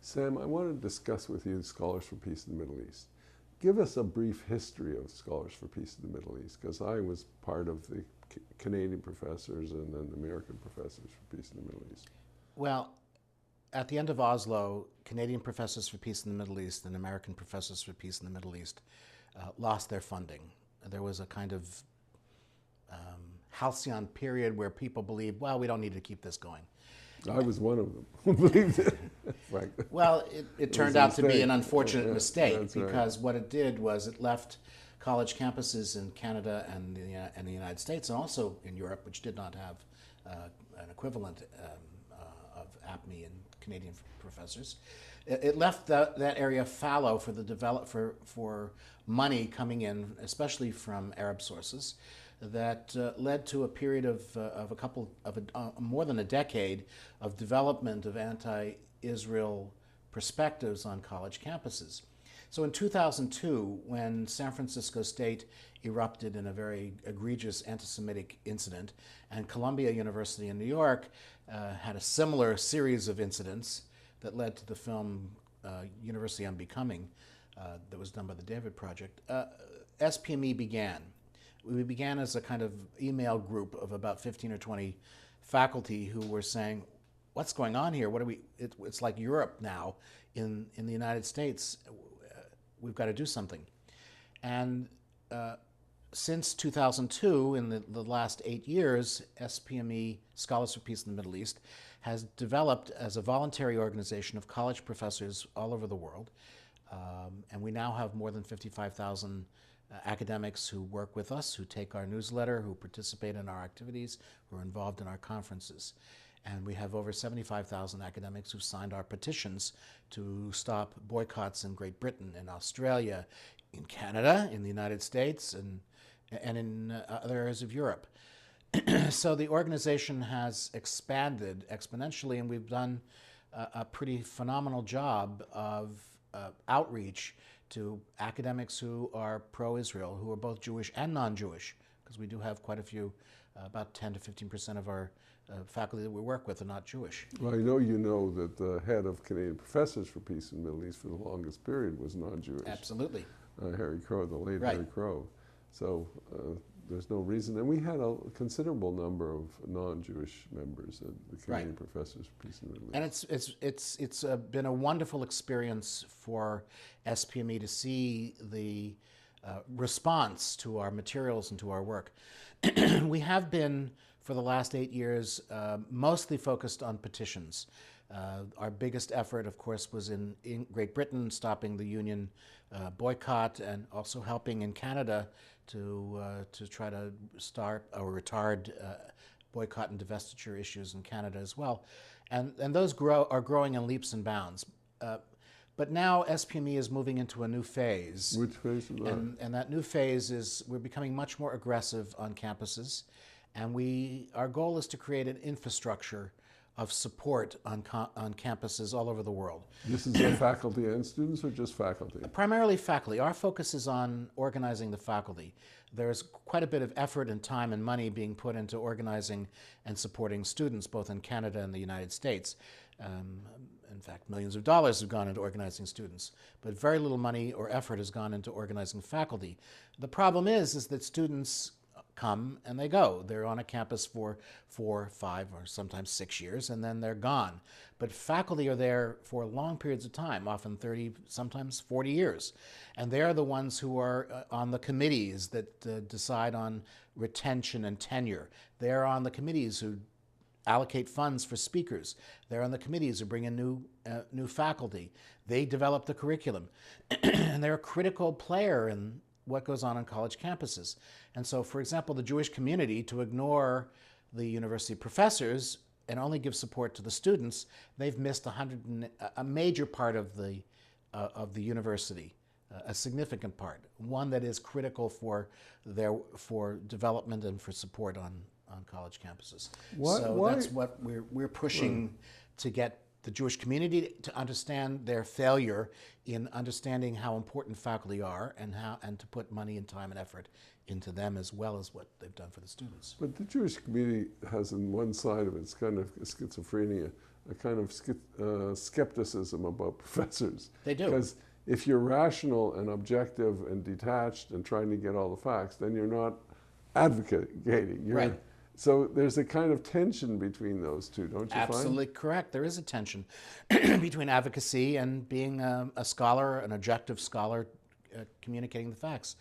Sam, I want to discuss with you Scholars for Peace in the Middle East. Give us a brief history of Scholars for Peace in the Middle East, because I was part of the Canadian professors and then the American professors for peace in the Middle East. Well, at the end of Oslo, Canadian Professors for Peace in the Middle East and American Professors for Peace in the Middle East lost their funding. There was a kind of halcyon period where people believed, well, we don't need to keep this going. I was one of them who believed it, frankly. Well, it turned out to be an unfortunate mistake, because what it did was it left college campuses in Canada and the United States, and also in Europe, which did not have an equivalent of APME and Canadian professors. It left that area fallow for the for money coming in, especially from Arab sources, that led to a period of more than a decade of development of anti-Israel perspectives on college campuses. So in 2002, when San Francisco State erupted in a very egregious anti-Semitic incident, and Columbia University in New York had a similar series of incidents that led to the film University Unbecoming that was done by the David Project, SPME began. We began as a kind of email group of about 15 or 20 faculty who were saying, what's going on here? What are we? It's like Europe now in the United States. We've got to do something. And since 2002, in the last 8 years, SPME, Scholars for Peace in the Middle East, has developed as a voluntary organization of college professors all over the world. And we now have more than 55,000 academics who work with us, who take our newsletter, who participate in our activities, who are involved in our conferences. And we have over 75,000 academics who've signed our petitions to stop boycotts in Great Britain, in Australia, in Canada, in the United States, and in other areas of Europe. So the organization has expanded exponentially, and we've done a pretty phenomenal job of outreach to academics who are pro-Israel, who are both Jewish and non-Jewish, because we do have quite a few, about 10 to 15% of our faculty that we work with are not Jewish. Well, I know you know that the head of Canadian Professors for Peace in the Middle East for the longest period was non-Jewish. Absolutely. Harry Crow, the late Right. Harry Crow. So there's no reason. And we had a considerable number of non-Jewish members at the Canadian Right. Professors for Peace in the Middle East. And it's been a wonderful experience for SPME to see the response to our materials and to our work. We have been, for the last 8 years, mostly focused on petitions. Our biggest effort, of course, was in Great Britain, stopping the union boycott, and also helping in Canada to try to start or retard boycott and divestiture issues in Canada as well. And those are growing in leaps and bounds. But now SPME is moving into a new phase. Which phase is that? And that new phase is we're becoming much more aggressive on campuses. And our goal is to create an infrastructure of support on campuses all over the world. This is for faculty and students, or just faculty? Primarily faculty. Our focus is on organizing the faculty. There's quite a bit of effort and time and money being put into organizing and supporting students, both in Canada and the United States. In fact, millions of dollars have gone into organizing students, but very little money or effort has gone into organizing faculty. The problem is that students come and they go. They're on a campus for 4, 5, or sometimes 6 years, and then they're gone. But faculty are there for long periods of time, often 30, sometimes 40 years. And they're the ones who are on the committees that decide on retention and tenure. They're on the committees who allocate funds for speakers. They're on the committees who bring in new faculty. They develop the curriculum. And they're a critical player in what goes on college campuses. And so, for example, the Jewish community, to ignore the university professors and only give support to the students, they've missed a major part of the university, a significant part, one that is critical for development and for support on college campuses. That's what we're pushing to get the Jewish community to understand their failure in understanding how important faculty are, and to put money and time and effort into them as well as what they've done for the students. But the Jewish community has on one side of its kind of schizophrenia a kind of skepticism about professors. They do. Because if you're rational and objective and detached and trying to get all the facts, then you're not advocating. Right. So there's a kind of tension between those two, don't you find? Absolutely correct. There is a tension between advocacy and being a scholar, an objective scholar, communicating the facts.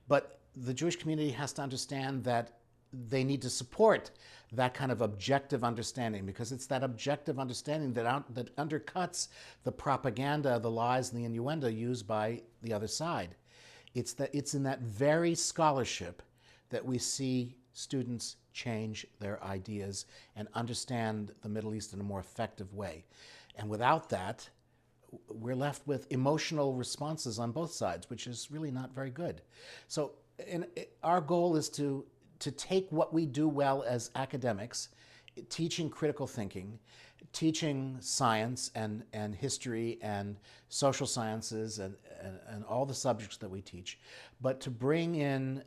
But the Jewish community has to understand that they need to support that kind of objective understanding, because it's that objective understanding that undercuts the propaganda, the lies, and the innuendo used by the other side. It's in that very scholarship that we see students change their ideas and understand the Middle East in a more effective way. And without that, we're left with emotional responses on both sides, which is really not very good. So our goal is to take what we do well as academics, teaching critical thinking, teaching science and history and social sciences and all the subjects that we teach, but to bring in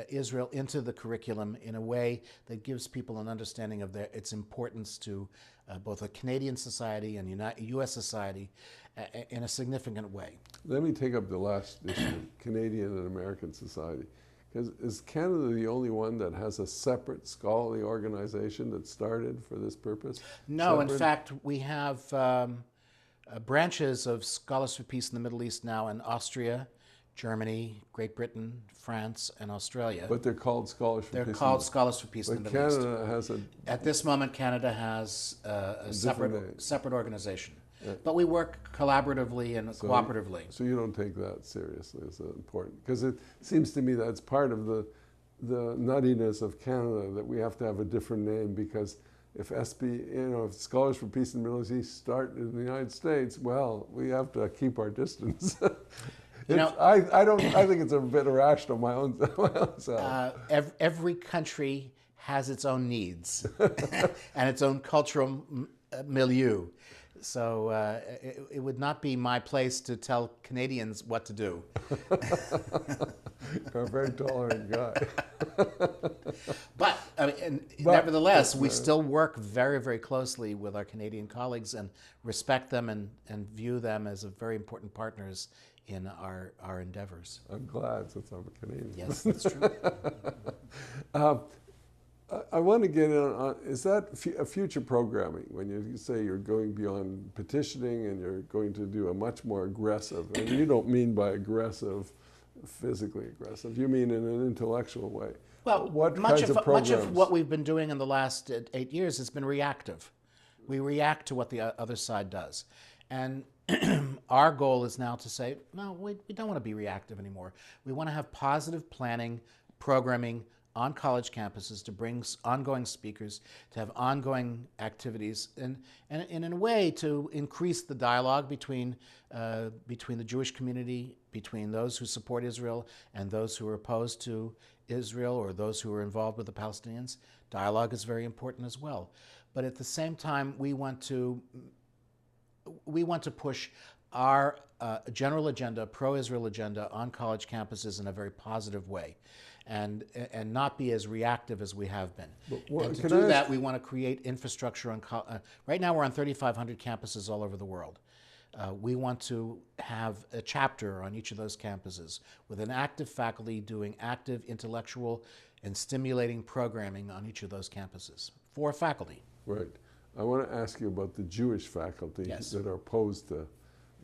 Israel into the curriculum in a way that gives people an understanding of its importance to both a Canadian society and U.S. society in a significant way. Let me take up the last issue, Canadian and American society. Because is Canada the only one that has a separate scholarly organization that started for this purpose? No, in fact, we have branches of Scholars for Peace in the Middle East now in Austria, Germany, Great Britain, France, and Australia. But they're called Scholars for Peace. They're called Scholars for Peace in the Middle East. Canada has At this moment, Canada has a separate organization. Yeah. But we work collaboratively and cooperatively. So you don't take that seriously as important? Because it seems to me that's part of the nuttiness of Canada, that we have to have a different name, because if if Scholars for Peace in the Middle East start in the United States, well, we have to keep our distance. I think it's a bit irrational, my own self. Every country has its own needs and its own cultural milieu. So it would not be my place to tell Canadians what to do. You're a very tolerant guy. But nevertheless, we still work very, very closely with our Canadian colleagues and respect them and view them as very important partners in our endeavors. I'm glad, since I'm a Canadian. Yes, that's true. I want to get in on, is that a future programming, when you say you're going beyond petitioning and you're going to do a much more aggressive, and you don't mean by aggressive, physically aggressive, you mean in an intellectual way. Well, much of what we've been doing in the last 8 years has been reactive. We react to what the other side does. And our goal is now to say, no, we don't want to be reactive anymore. We want to have positive planning, programming, on college campuses, to bring ongoing speakers, to have ongoing activities, and in a way to increase the dialogue between the Jewish community, between those who support Israel and those who are opposed to Israel, or those who are involved with the Palestinians. Dialogue is very important as well. But at the same time, we want to push our general agenda, pro-Israel agenda, on college campuses in a very positive way, and not be as reactive as we have been. And to do that, we want to create infrastructure on. Right now, we're on 3,500 campuses all over the world. We want to have a chapter on each of those campuses with an active faculty doing active intellectual and stimulating programming on each of those campuses for faculty. Right. I want to ask you about the Jewish faculty that are opposed to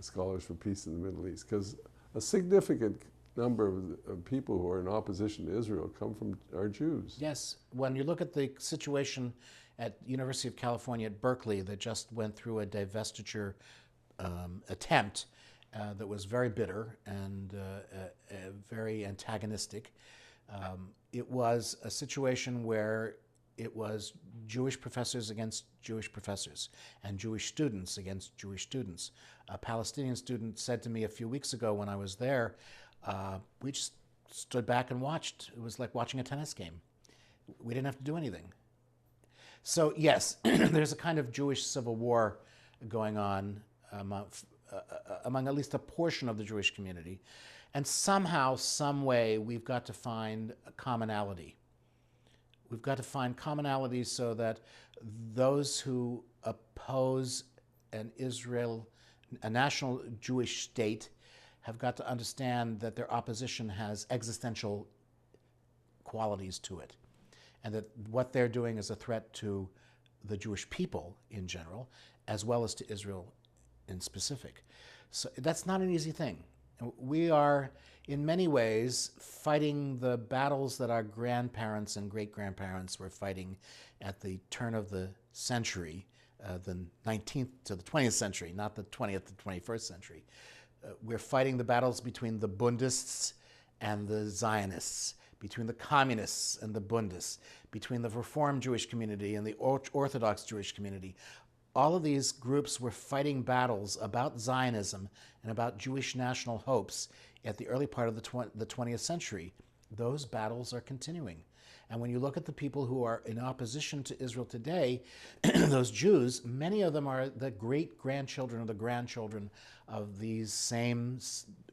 Scholars for Peace in the Middle East, because a significant number of people who are in opposition to Israel are Jews. Yes. When you look at the situation at University of California at Berkeley, that just went through a divestiture attempt that was very bitter and very antagonistic. It was a situation where it was Jewish professors against Jewish professors and Jewish students against Jewish students. A Palestinian student said to me a few weeks ago when I was there, we just stood back and watched. It was like watching a tennis game. We didn't have to do anything. So yes, there's a kind of Jewish civil war going on among at least a portion of the Jewish community. And somehow, some way, we've got to find a commonality. We've got to find commonalities so that those who oppose a national Jewish state have got to understand that their opposition has existential qualities to it, and that what they're doing is a threat to the Jewish people in general, as well as to Israel in specific. So that's not an easy thing. We are, in many ways, fighting the battles that our grandparents and great-grandparents were fighting at the turn of the century, the 19th to the 20th century, not the 20th to 21st century. We're fighting the battles between the Bundists and the Zionists, between the communists and the Bundists, between the Reform Jewish community and the Orthodox Jewish community. All of these groups were fighting battles about Zionism and about Jewish national hopes at the early part of the 20th century. Those battles are continuing. And when you look at the people who are in opposition to Israel today, those Jews, many of them are the great-grandchildren or the grandchildren of these same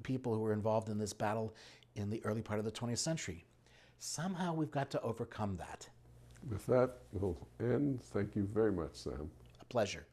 people who were involved in this battle in the early part of the 20th century. Somehow we've got to overcome that. With that, we'll end. Thank you very much, Sam. A pleasure.